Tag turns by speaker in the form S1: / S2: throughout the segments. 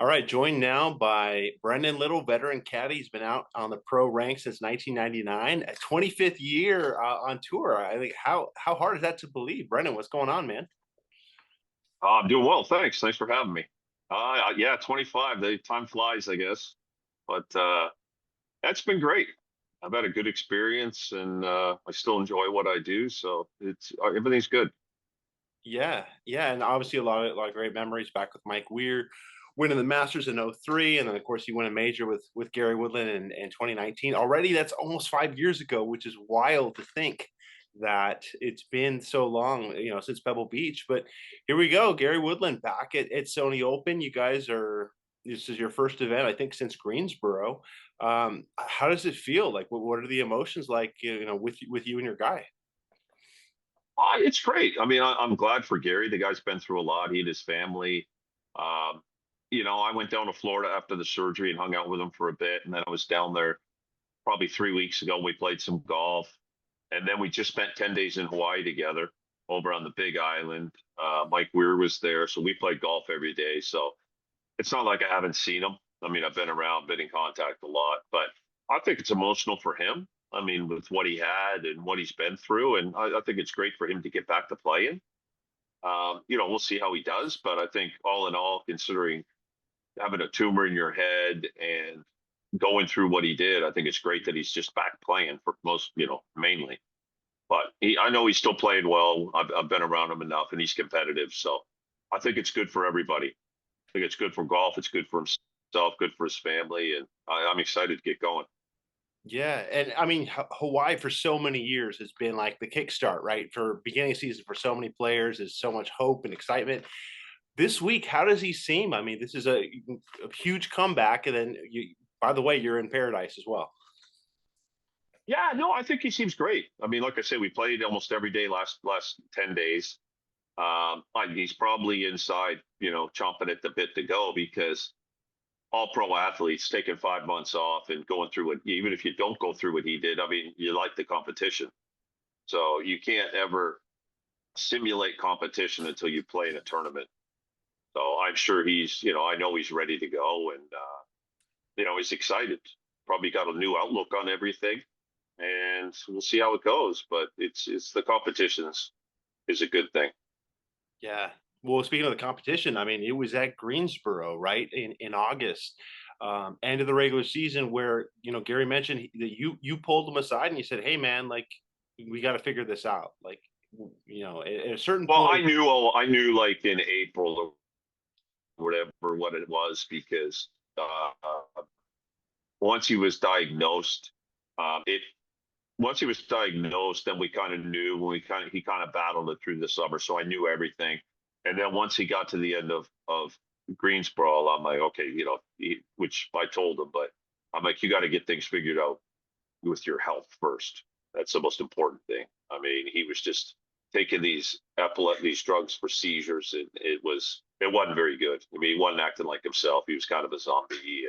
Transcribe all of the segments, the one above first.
S1: All right, joined now by Brennan Little, veteran caddy. He's been out on the pro rank since 1999, a 25th year on tour. I think how hard is that to believe, Brennan? What's going on, man?
S2: I'm doing well, thanks. Thanks for having me. Yeah, 25. The time flies, I guess. But that's been great. I've had a good experience, and I still enjoy what I do. So it's everything's good.
S1: Yeah, yeah, and obviously a lot of great memories back with Mike Weir, winning the Masters in '03, and then of course you win a major with Gary Woodland in 2019. Already, that's almost 5 years ago, which is wild to think that it's been so long, since Pebble Beach. But here we go, Gary Woodland back at Sony Open. You guys are This is your first event, I think, since Greensboro. How does it feel? Like, what are the emotions like? With you and your guy.
S2: It's great. I mean, I'm glad for Gary. The guy's been through a lot. He and his family. Um, I went down to Florida after the surgery and hung out with him for a bit, and then I was down there probably 3 weeks ago. We played some golf, and then we just spent 10 days in Hawaii together over on the Big Island. Mike Weir was there, so we played golf every day. So it's not like I haven't seen him. I mean, I've been around, been in contact a lot, but I think it's emotional for him. I mean, with what he had and what he's been through, and I think it's great for him to get back to playing. We'll see how he does, but I think all in all, considering having a tumor in your head and going through what he did, I think it's great that he's just back playing for most, mainly. But I know he's still playing well. I've been around him enough, and he's competitive, so I think it's good for everybody. I think it's good for golf. It's good for himself, good for his family, and I'm excited to get going.
S1: Yeah, and I mean Hawaii for so many years has been like the kickstart, right? For beginning of season for so many players, there's so much hope and excitement. This week, how does he seem? I mean, this is a huge comeback, and then by the way, you're in paradise as well.
S2: Yeah, no, I think he seems great. I mean, like I said, we played almost every day last 10 days. He's probably inside, chomping at the bit to go because all pro athletes taking 5 months off and going through it, even if you don't go through what he did, I mean, you like the competition. So you can't ever simulate competition until you play in a tournament. So I'm sure I know he's ready to go and, he's excited. Probably got a new outlook on everything and we'll see how it goes. But it's the competitions is a good thing.
S1: Yeah. Well, speaking of the competition, I mean, it was at Greensboro, right, in August, end of the regular season, where Gary mentioned that you pulled him aside and you said, "Hey, man, like we got to figure this out." Like, at a certain
S2: Well,
S1: point.
S2: I knew like in April or whatever what it was because once he was diagnosed, it once he was diagnosed, then we kind of knew when he kind of battled it through the summer, so I knew everything. And then once he got to the end of Greensboro, I'm like, okay, which I told him, but I'm like, you got to get things figured out with your health first. That's the most important thing. I mean, he was just taking these drugs for seizures, and it wasn't very good. I mean, he wasn't acting like himself. He was kind of a zombie.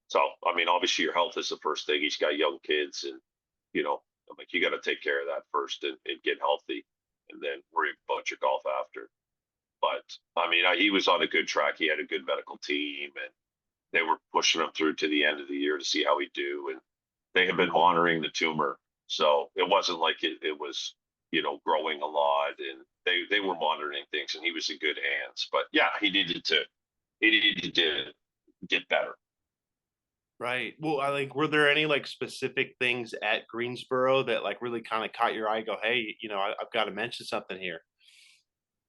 S2: So, I mean, obviously, your health is the first thing. He's got young kids, and I'm like, you got to take care of that first and get healthy, and then worry about your golf after. But I mean, he was on a good track. He had a good medical team, and they were pushing him through to the end of the year to see how he'd do. And they have been monitoring the tumor, so it wasn't like it was growing a lot, and they were monitoring things, and he was in good hands. But yeah, he needed to get better.
S1: Right. Well, I like, were there any like specific things at Greensboro that like really kind of caught your eye? Go, hey, I've got to mention something here.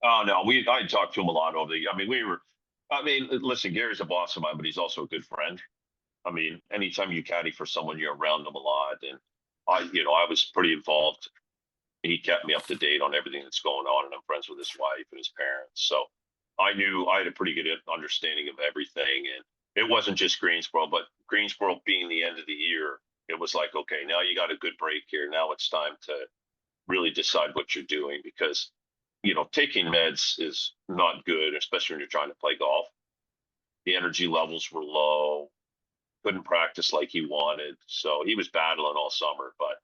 S2: Oh no, I talked to him a lot over the. I mean, we were. I mean, listen, Gary's a boss of mine, but he's also a good friend. I mean, anytime you caddy for someone, you're around them a lot, and I was pretty involved. He kept me up to date on everything that's going on, and I'm friends with his wife and his parents, so I knew I had a pretty good understanding of everything. And it wasn't just Greensboro, but Greensboro being the end of the year, it was like, okay, now you got a good break here. Now it's time to really decide what you're doing because taking meds is not good, especially when you're trying to play golf. The energy levels were low, couldn't practice like he wanted. So he was battling all summer, but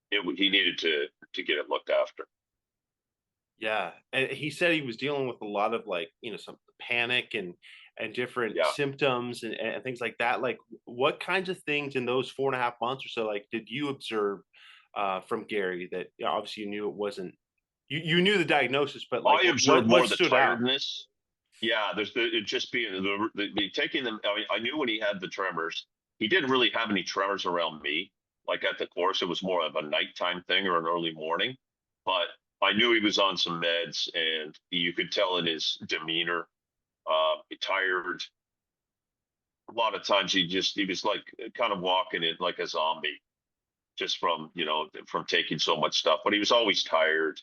S2: he needed to get it looked after.
S1: Yeah, and he said he was dealing with a lot of like some panic, and different
S2: Yeah.
S1: symptoms and things like that. Like, what kinds of things in those 4.5 months or so, like, did you observe from Gary that, obviously you knew it wasn't, you knew the diagnosis, but like,
S2: I observed more
S1: what
S2: the
S1: stood out?
S2: tiredness. Yeah, there's it just being the taking them. I mean, I knew when he had the tremors, he didn't really have any tremors around me. Like at the course, it was more of a nighttime thing or an early morning. But I knew he was on some meds, and you could tell in his demeanor, tired. A lot of times he was like kind of walking it like a zombie, just from from taking so much stuff. But he was always tired.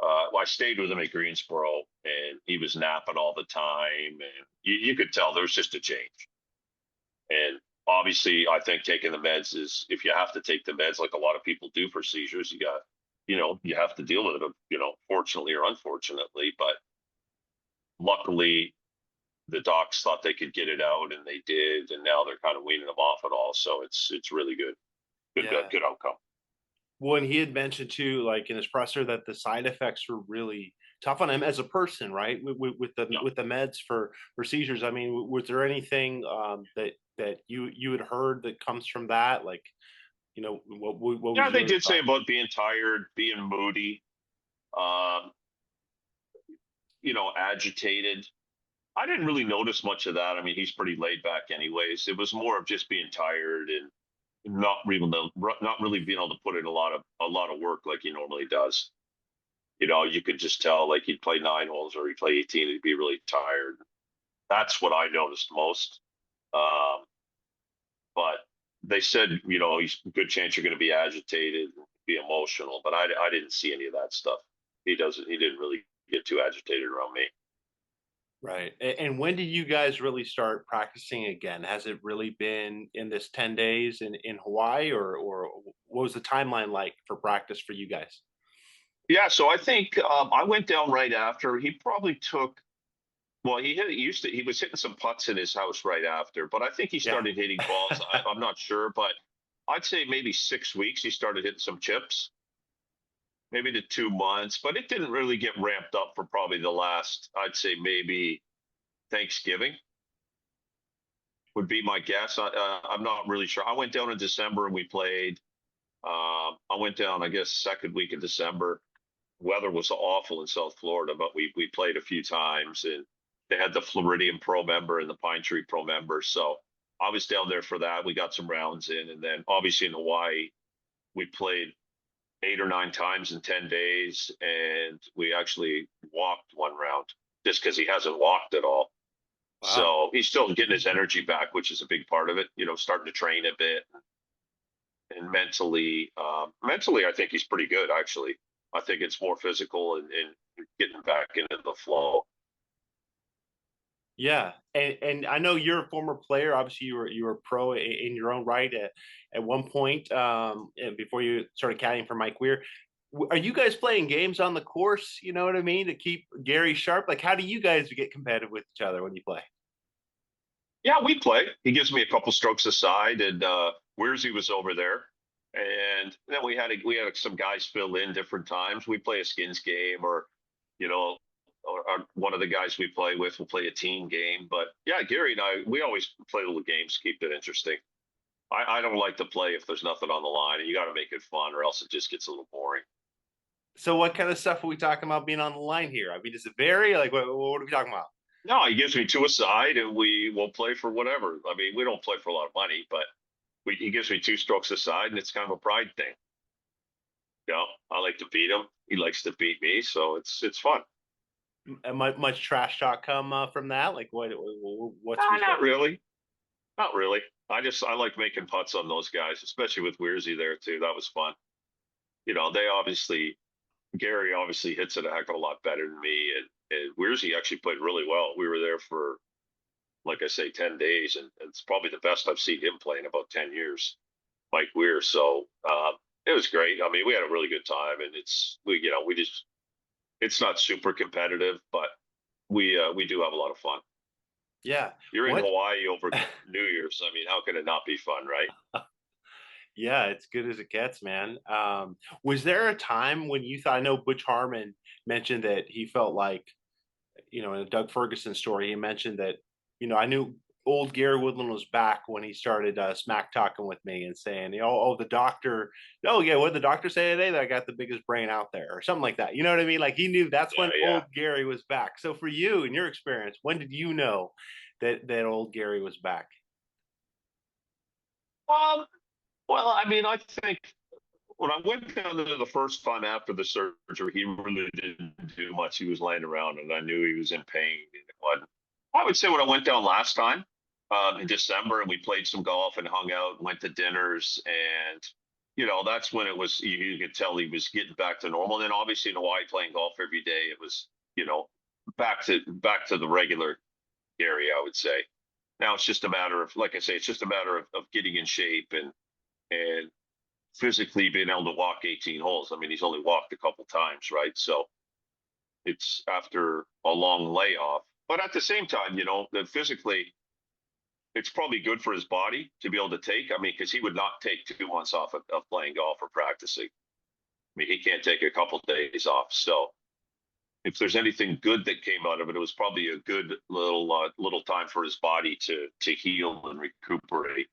S2: Well, I stayed with him at Greensboro, and he was napping all the time, and you could tell there was just a change. And obviously, I think taking the meds is, if you have to take the meds, like a lot of people do for seizures, you have to deal with it, fortunately or unfortunately. But luckily, the docs thought they could get it out, and they did, and now they're kind of weaning them off it all. So it's really good,
S1: Yeah.
S2: good outcome.
S1: Well, and he had mentioned too, like in his presser, that the side effects were really tough on him as a person, right?
S2: Yeah.
S1: With the meds for seizures. I mean, was there anything that you had heard that comes from that? Like, what
S2: Yeah,
S1: was
S2: they
S1: your
S2: did say
S1: thought?
S2: about being tired, being moody, um, agitated. I didn't really notice much of that. I mean, he's pretty laid back anyways. It was more of just being tired and not really being able to put in a lot of work like he normally does. You could just tell, like, he'd play 9 holes or he'd play 18, he'd be really tired. That's what I noticed most. Um, but they said, he's a good chance you're going to be agitated, be emotional. But I didn't see any of that stuff. He didn't really get too agitated around me.
S1: Right. And when did you guys really start practicing again? Has it really been in this 10 days in Hawaii, or what was the timeline like for practice for you guys?
S2: Yeah, so I think I went down right after. He probably took. Well, he was hitting some putts in his house right after, but I think he
S1: Yeah.
S2: started hitting balls. I'm not sure, but I'd say maybe 6 weeks he started hitting some chips, maybe to 2 months, but it didn't really get ramped up for probably the last, I'd say maybe Thanksgiving would be my guess. I'm not really sure. I went down in December and we played. I went down, I guess, second week of December. Weather was awful in South Florida, but we played a few times, and they had the Floridian Pro Member and the Pine Tree Pro Member. So I was down there for that. We got some rounds in, and then obviously in Hawaii, we played 8 or 9 times in 10 days, and we actually walked one round just because he hasn't walked at all.
S1: Wow.
S2: So he's still getting his energy back, which is a big part of it. Starting to train a bit, and mentally, I think he's pretty good actually. I think it's more physical and getting back into the flow.
S1: Yeah, and I know you're a former player. Obviously, you were a pro in your own right at one point, and before you started caddying for Mike Weir. Are you guys playing games on the course? You know what I mean, to keep Gary sharp. Like, how do you guys get competitive with each other when you play?
S2: Yeah, we play. He gives me a couple strokes aside, and Weirzy was over there, and then we had some guys fill in different times. We play a skins game, you know, or one of the guys we play with will play a team game. But yeah, Gary and I, we always play little games, keep it interesting. I don't like to play if there's nothing on the line, and you got to make it fun, or else it just gets a little boring.
S1: So, what kind of stuff are we talking about being on the line here? I mean, does it vary? Like, what are we talking about?
S2: No, he gives me two aside, and we will play for whatever. I mean, we don't play for a lot of money, but he gives me two strokes aside, and it's kind of a pride thing. I like to beat him. He likes to beat me, so it's fun.
S1: Much trash talk come from that? Like, what's
S2: Not
S1: resulted?
S2: really, not really. I like making putts on those guys, especially with Weirzy there too. That was fun. They obviously Gary obviously hits it a heck of a lot better than me, and Weirzy actually played really well. We were there for, like I say, 10 days, and it's probably the best I've seen him play in about 10 years. Mike Weir. So it was great. I mean, we had a really good time, and we just it's not super competitive, but we do have a lot of fun.
S1: Yeah.
S2: You're in
S1: What?
S2: Hawaii over New Year's. I mean, how can it not be fun, right?
S1: Yeah, it's good as it gets, man. Was there a time when you thought? I know Butch Harmon mentioned that he felt like, in a Doug Ferguson story, he mentioned that I knew old Gary Woodland was back when he started smack talking with me and saying, the doctor, oh yeah, what did the doctor say today? That I got the biggest brain out there, or something like that. You know what I mean? Like he knew that's when
S2: Yeah, yeah.
S1: old Gary was back. So for you, in your experience, when did you know that old Gary was back?
S2: Um, well, I mean, I think when I went down there the first time after the surgery, he really didn't do much. He was laying around, and I knew he was in pain. I would say when I went down last time in December, and we played some golf and hung out, went to dinners, and that's when it was. You could tell he was getting back to normal. And then obviously in Hawaii, playing golf every day, it was back to the regular Gary, I would say. Now it's just a matter of, like I say, it's just a matter of getting in shape and physically being able to walk 18 holes. I mean, he's only walked a couple times, right? So it's after a long layoff. But at the same time, that physically, it's probably good for his body to be able to take. I mean, because he would not take 2 months off of playing golf or practicing. I mean, he can't take a couple days off. So if there's anything good that came out of it, it was probably a good little time for his body to heal and recuperate,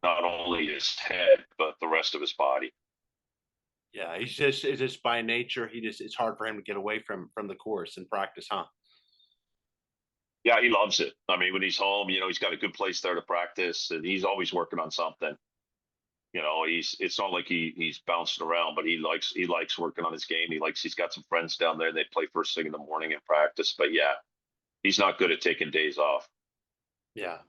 S2: not only his head but the rest of his body.
S1: Yeah, he's just it's just by nature. It's hard for him to get away from the course and practice, huh?
S2: Yeah, he loves it. I mean, when he's home, he's got a good place there to practice, and he's always working on something. It's not like he's bouncing around, but he likes working on his game. He's got some friends down there. They play first thing in the morning and practice. But yeah, he's not good at taking days off.
S1: Yeah.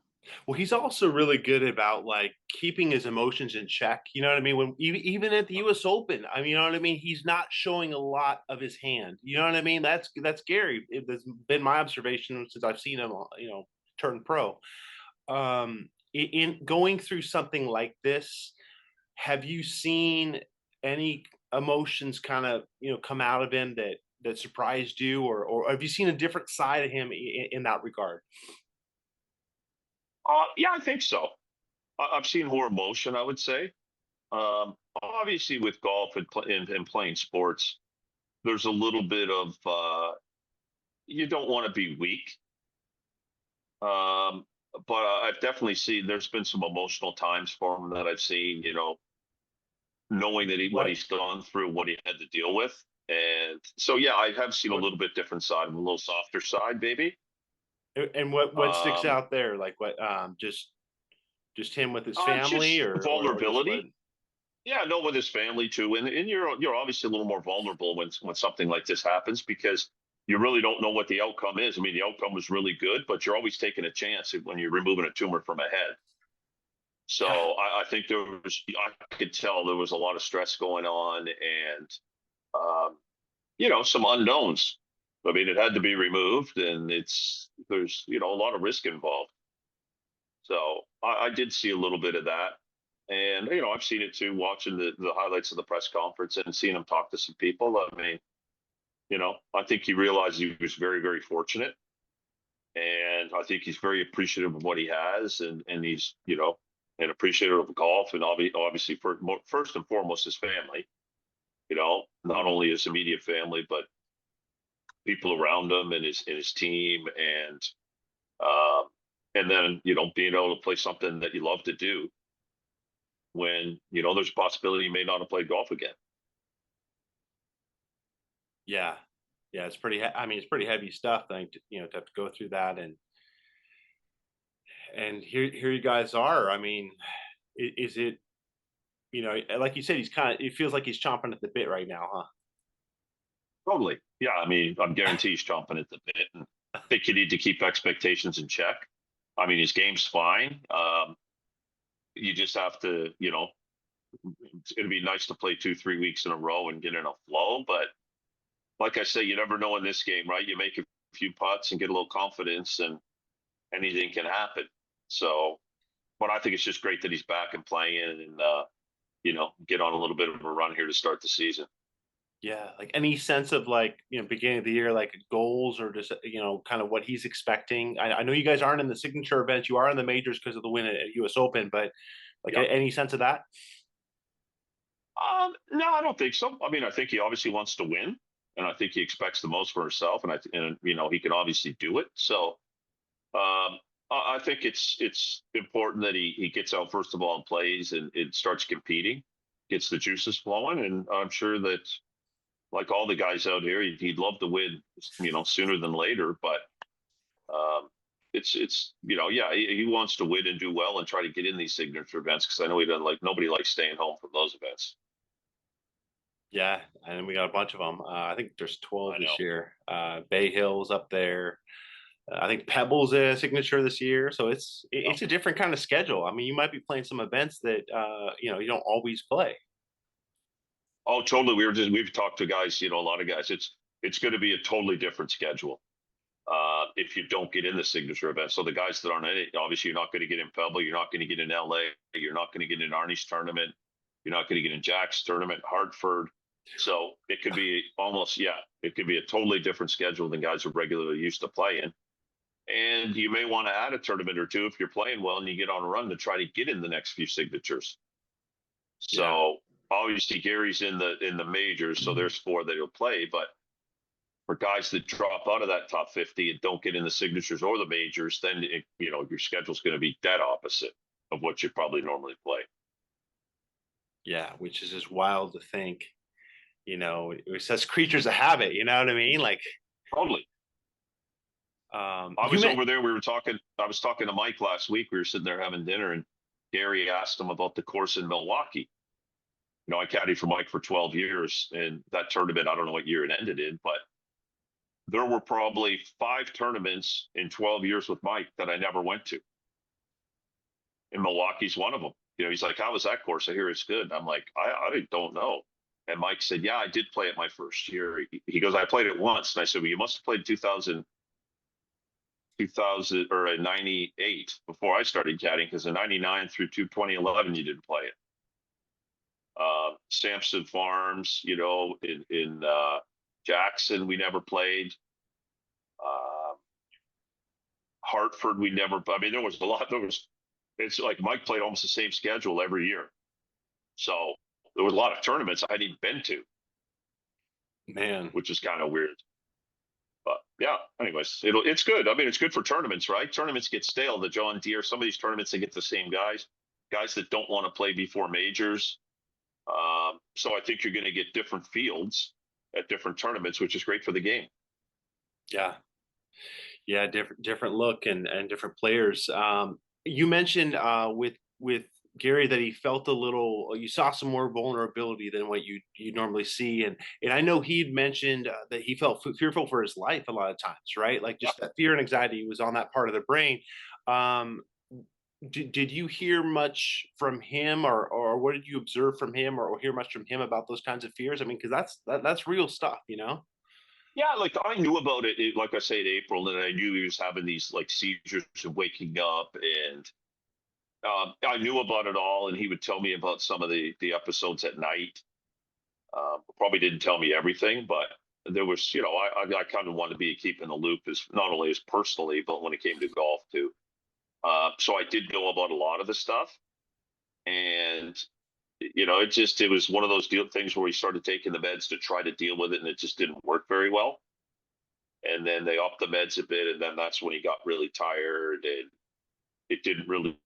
S1: Well, he's also really good about like keeping his emotions in check. You know what I mean? When even at the U.S. Open, I mean, you know what I mean. He's not showing a lot of his hand. You know what I mean? That's Gary. That's been my observation since I've seen him. Turn pro. In going through something like this, have you seen any emotions kind of come out of him that surprised you, or have you seen a different side of him in that regard?
S2: Yeah, I think so. I've seen more emotion, I would say. Obviously, with golf and playing sports, there's a little bit of you don't want to be weak. Um, but I've definitely seen there's been some emotional times for him that I've seen, knowing that what
S1: What
S2: he's gone through, what he had to deal with. And so, yeah, I have seen a
S1: what
S2: little bit different side, a little softer side, maybe.
S1: And what sticks
S2: Um,
S1: out there? Like what? Just him with his family,
S2: just
S1: or just what?
S2: vulnerability. Yeah, no, with his family too, and you're obviously a little more vulnerable when something like this happens because you really don't know what the outcome is. I mean, the outcome was really good, but you're always taking a chance when you're removing a tumor from a head. So
S1: Yeah,
S2: I think I could tell there was a lot of stress going on and um, some unknowns. I mean, it had to be removed, and there's a lot of risk involved. So I did see a little bit of that. And, I've seen it too, watching the highlights of the press conference and seeing him talk to some people. I mean, I think he realized he was very, very fortunate. And I think he's very appreciative of what he has. And he's, and appreciative of golf and obviously first and foremost his family, not only his immediate family, but people around him and his team. Um, and then, being able to play something that you love to do when there's a possibility you may not have played golf again.
S1: yeah, yeah. It's pretty. I mean, it's pretty heavy stuff. I think to have to go through that, and here you guys are. I mean, is it like you said, he's kind of. It feels like he's chomping at the bit right now, huh?
S2: Totally. Yeah, I mean, I'm guaranteed he's chomping at the bit. And I think you need to keep expectations in check. I mean, his game's fine. You just have to, it's going to be nice to play 2, 3 weeks in a row and get in a flow. But like I say, you never know in this game, right? You make a few putts and get a little confidence, and anything can happen. So, but I think it's just great that he's back and playing and, get on a little bit of a run here to start the season.
S1: Yeah, like any sense of like beginning of the year, like goals, or just kind of what he's expecting. I know you guys aren't in the signature events, you are in the majors because of the win at U.S. Open, but like
S2: Yeah.
S1: any sense of that?
S2: No, I don't think so. I mean, I think he obviously wants to win, and I think he expects the most for himself, and he can obviously do it. So, um, I think it's important that he gets out first of all and plays and it starts competing, gets the juices flowing, and I'm sure that like all the guys out here, he'd love to win, sooner than later. But um, it's yeah, he wants to win and do well and try to get in these signature events because I know he doesn't like nobody likes staying home from those events.
S1: Yeah, and we got a bunch of them. I think there's 12
S2: I know.
S1: this year. Bay Hill's up there. I think Pebble's a signature this year, so
S2: Yeah.
S1: it's a different kind of schedule. I mean, you might be playing some events that you don't always play.
S2: Oh, totally. We've talked to guys, a lot of guys. It's going to be a totally different schedule if you don't get in the signature event. So the guys that aren't in it, obviously, you're not going to get in Pebble, you're not going to get in LA, you're not going to get in Arnie's tournament, you're not going to get in Jack's tournament, Hartford. So it could be almost, yeah, it could be a totally different schedule than guys are regularly used to playing. And you may want to add a tournament or two if you're playing well and you get on a run to try to get in the next few signatures.
S1: Yeah,
S2: So obviously Gary's in the majors, so there's four that he'll play. But for guys that drop out of that top 50 and don't get in the signatures or the majors, then your schedule's going to be dead opposite of what you probably normally play.
S1: yeah, which is just wild to think. It says creatures of habit. You know what I mean? Like,
S2: Totally. I
S1: you
S2: was
S1: meant
S2: over there. I was talking to Mike last week. We were sitting there having dinner, and Gary asked him about the course in Milwaukee. I caddied for Mike for 12 years, and that tournament, I don't know what year it ended in, but there were probably 5 tournaments in 12 years with Mike that I never went to. And Milwaukee's one of them. He's like, "How was that course? I hear it's good." And I'm like, I don't know. And Mike said, "Yeah, I did play it my first year." He goes, "I played it once." And I said, "Well, you must have played 2000 or a 98 before I started caddying, because in 99 through 2011, you didn't play it." Sampson Farms, in Jackson, we never played. Uh, Hartford, we never. I mean, there was a lot. It's like Mike played almost the same schedule every year. So there was a lot of tournaments I hadn't been to,
S1: man.
S2: which is kind of weird. But yeah, anyways, it's good. I mean, it's good for tournaments, right? Tournaments get stale. The John Deere, some of these tournaments, they get the same guys that don't want to play before majors. So I think you're going to get different fields at different tournaments, which is great for the game.
S1: Yeah, yeah, different look and different players. You mentioned with Gary that he felt a little. You saw some more vulnerability than what you normally see, and I know he'd mentioned that he felt fearful for his life a lot of times, right? Like
S2: Yeah.
S1: just that fear and anxiety was on that part of the brain. Um, did you hear much from him, or what did you observe from him, or hear much from him about those kinds of fears? I mean, because that's real stuff, you know?
S2: Yeah, like I knew about it, like I say, in April, and I knew he was having these like seizures and waking up, and I knew about it all. And he would tell me about some of the episodes at night. Probably didn't tell me everything, but there was, I kind of wanted to be keeping the loop as not only as personally, but when it came to golf too. So I did know about a lot of the stuff, and it was one of those things where he started taking the meds to try to deal with it, and it just didn't work very well. And then they upped the meds a bit, and then that's when he got really tired, and it didn't really.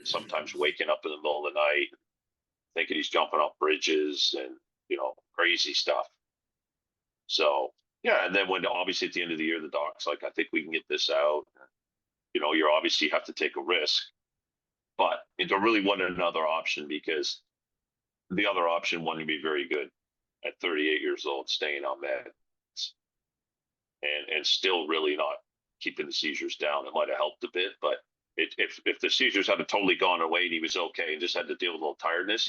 S2: Sometimes waking up in the middle of the night, thinking he's jumping off bridges and crazy stuff. So yeah, and then when obviously at the end of the year, the doc's like, "I think we can get this out." You're obviously have to take a risk, but there really wasn't another option because the other option wouldn't be very good at 38 years old, staying on meds and still really not keeping the seizures down. It might have helped a bit, but if the seizures had totally gone away and he was okay and just had to deal with a little tiredness,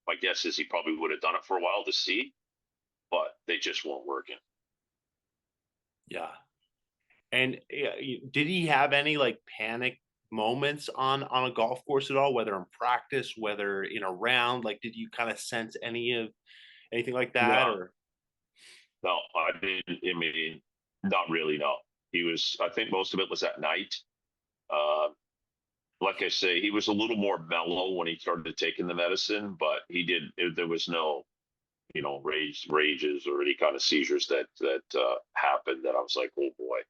S2: my guess is he probably would have done it for a while to see, but they just weren't working.
S1: Yeah. And did he have any like panic moments on a golf course at all, whether in practice, whether in a round? Like, did you kind of sense anything like that,
S2: No,
S1: or?
S2: no, I didn't. I mean, not really. No, he was. I think most of it was at night. Uh, like I say, he was a little more mellow when he started taking the medicine, but he did. There was no, rages or any kind of seizures that happened. That I was like, oh boy.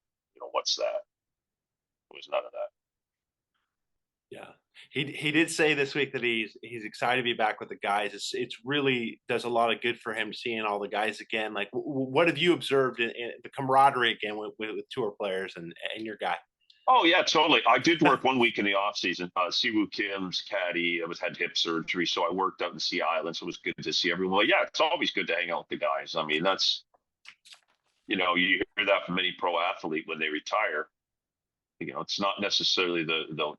S2: what's that? It was none of that.
S1: Yeah. He did say this week that he's excited to be back with the guys. It's really does a lot of good for him seeing all the guys again. Like, what have you observed in the camaraderie again with tour players and your guy?
S2: Oh yeah, totally. I did work 1 week in the off season. Siwoo Kim's caddy had hip surgery, so I worked out in Sea Island. So it was good to see everyone. Well, yeah, it's always good to hang out with the guys. I mean, that's you hear that from any pro athlete when they retire. It's not necessarily the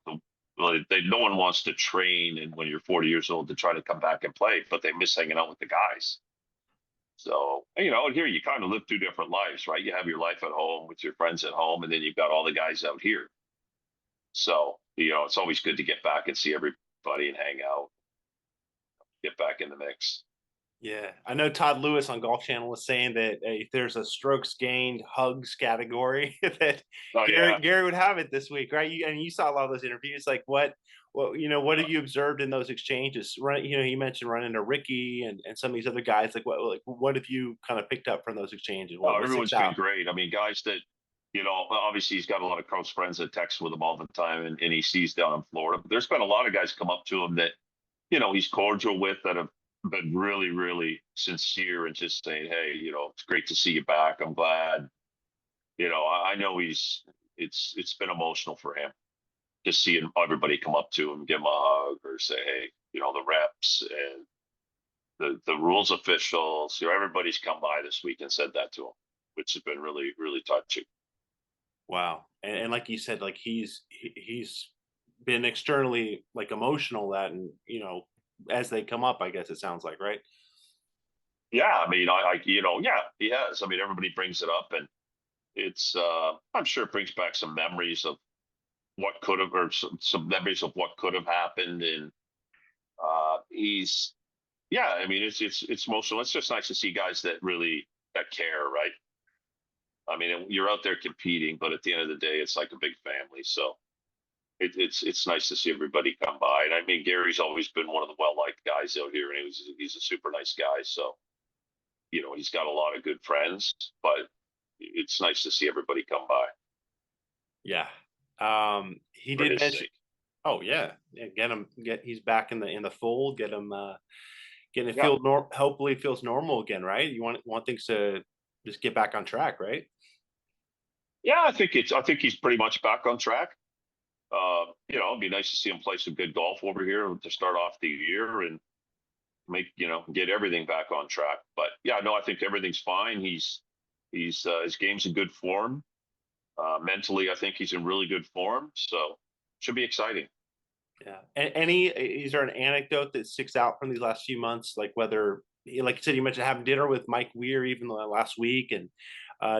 S2: well, no one wants to train and when you're 40 years old to try to come back and play, but they miss hanging out with the guys. So, and here you kind of live two different lives, right? You have your life at home with your friends at home, and then you've got all the guys out here. So, it's always good to get back and see everybody and hang out, get back in the mix.
S1: Yeah, I know Todd Lewis on Golf Channel was saying that if there's a strokes gained hugs category, that
S2: Oh yeah.
S1: Gary would have it this week, right? You saw a lot of those interviews. Like, what have you observed in those exchanges? Right, you mentioned running to Ricky and some of these other guys. What have you kind of picked up from those exchanges?
S2: Oh,
S1: What sticks
S2: everyone's been
S1: out?
S2: great. I mean, guys that, obviously he's got a lot of close friends that text with him all the time and he sees down in Florida. But there's been a lot of guys come up to him that, he's cordial with that have been really, really sincere and just saying, hey, it's great to see you back. I'm glad. I know it's been emotional for him just seeing everybody come up to him, give him a hug or say, hey, the reps and the rules officials, everybody's come by this week and said that to him, which has been really, really touching.
S1: Wow, and like you said, like he's been externally like emotional that and as they come up, I guess it sounds like, right?
S2: Yeah, I mean, yeah, he has. I mean, everybody brings it up, and it's, I'm sure it brings back some memories of what could have, or some memories of what could have happened. And he's, yeah, I mean, it's emotional. It's just nice to see guys that care, right? I mean, you're out there competing, but at the end of the day, it's like a big family. So it's nice to see everybody come by. And I mean, Gary's always been one of the well liked guys out here, and he's a super nice guy. So he's got a lot of good friends, but it's nice to see everybody come by
S1: Yeah. He
S2: for
S1: did
S2: his
S1: mention.
S2: sake.
S1: Oh yeah, yeah. He's back in the fold. Getting it
S2: Yeah,
S1: hopefully feels normal again, right? You want things to just get back on track, right?
S2: yeah. I think he's pretty much back on track. It'd be nice to see him play some good golf over here to start off the year and get everything back on track. But yeah, no, I think everything's fine. He's his game's in good form. Mentally, I think he's in really good form. So should be exciting.
S1: Yeah. Is there an anecdote that sticks out from these last few months? Like whether, like you said, you mentioned having dinner with Mike Weir even the last week and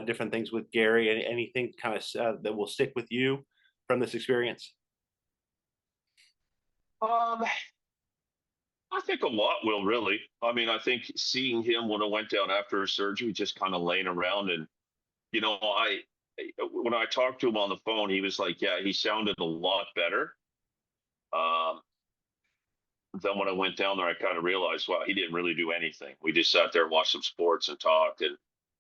S1: different things with Gary. Anything kind of that will stick with you from this experience?
S2: Um, I think a lot will really. I mean, I think seeing him when I went down after his surgery, just kind of laying around, and I when I talked to him on the phone, he was like, yeah, he sounded a lot better. Um, then when I went down there, I kind of realized, wow, he didn't really do anything. We just sat there and watched some sports and talked, and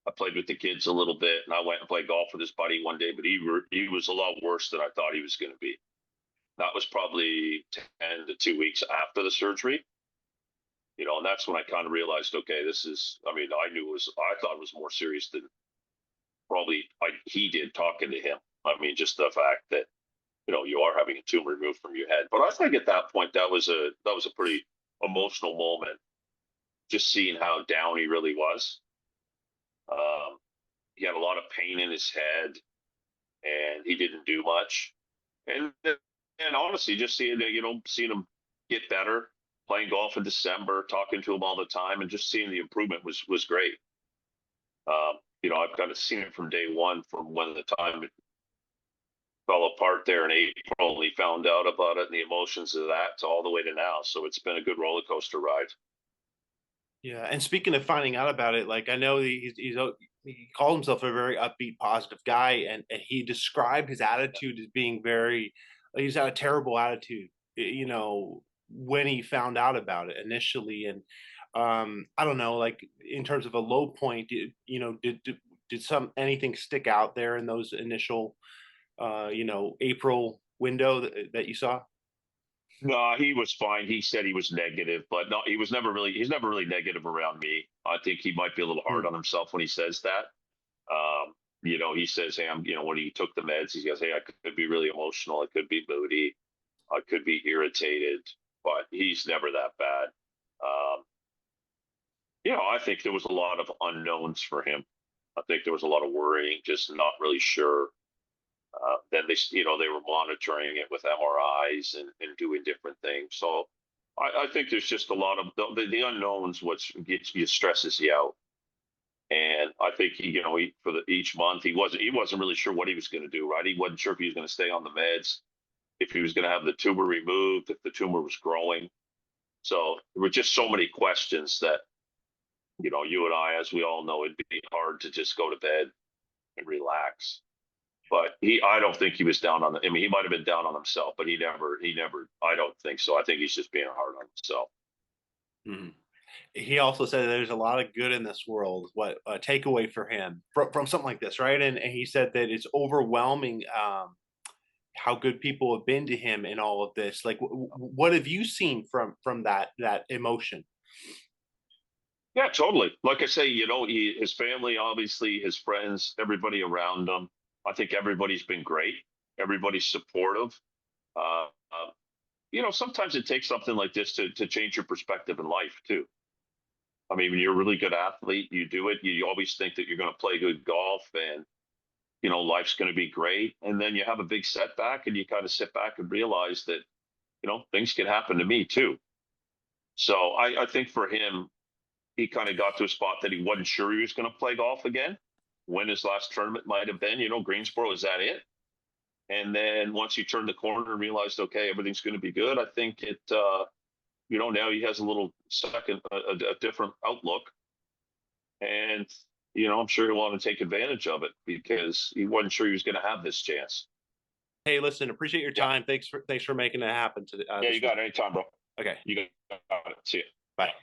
S2: I played with the kids a little bit, and I went and played golf with his buddy one day, but he was a lot worse than I thought he was going to be. That was probably 10 to 2 weeks after the surgery, and that's when I kind of realized, okay, this is, I mean, I thought it was more serious than probably he did talking to him. I mean, just the fact that, you are having a tumor removed from your head. But I think at that point, that was a pretty emotional moment, just seeing how down he really was. Um, he had a lot of pain in his head, and he didn't do much. And honestly, just seeing him get better, playing golf in December, talking to him all the time, and just seeing the improvement was great. I've kind of seen it from day one, from when the time it fell apart there in April, and he found out about it and the emotions of that to all the way to now. So it's been a good roller coaster ride.
S1: Yeah, and speaking of finding out about it, like I know he called himself a very upbeat, positive guy, and he described his attitude as being very. He's had a terrible attitude, when he found out about it initially, and I don't know, like in terms of a low point, did anything stick out there in those initial, April window that you saw?
S2: No, he was fine. He said he was negative, but no, he's never really negative around me. I think he might be a little hard
S1: Hmm.
S2: on himself when he says that. He says, hey, when he took the meds, he goes, hey, I could be really emotional. I could be moody. I could be irritated, but he's never that bad. Um, I think there was a lot of unknowns for him. I think there was a lot of worrying, just not really sure. Then they were monitoring it with MRIs and doing different things. So I think there's just a lot of the unknowns, which stresses you out. And I think each month he wasn't really sure what he was going to do. Right, he wasn't sure if he was going to stay on the meds, if he was going to have the tumor removed, if the tumor was growing. So there were just so many questions that you and I, as we all know, it'd be hard to just go to bed and relax. But I don't think he was down on. I mean, he might have been down on himself, but he never. I don't think so. I think he's just being hard on himself.
S1: Hmm. He also said there's a lot of good in this world. What a takeaway for him from something like this, right? And he said that it's overwhelming, how good people have been to him in all of this. Like, what have you seen from that emotion?
S2: Yeah, totally. Like I say, his family, obviously, his friends, everybody around him. I think everybody's been great. Everybody's supportive. Uh, uh, sometimes it takes something like this to change your perspective in life too. I mean, when you're a really good athlete, you do it. You always think that you're going to play good golf and life's going to be great, and then you have a big setback, and you kind of sit back and realize that things can happen to me too. So I think for him, he kind of got to a spot that he wasn't sure he was going to play golf again. When his last tournament might have been, Greensboro, is that it? And then once he turned the corner and realized, okay, everything's going to be good, I think now he has a little second, a different outlook. And, I'm sure he'll want to take advantage of it because he wasn't sure he was going to have this chance.
S1: Hey, listen, appreciate your
S2: Yeah.
S1: time. Thanks for making it happen to
S2: Yeah,
S1: this
S2: you
S1: week.
S2: got it anytime, bro.
S1: Okay,
S2: You got it. See you.
S1: bye.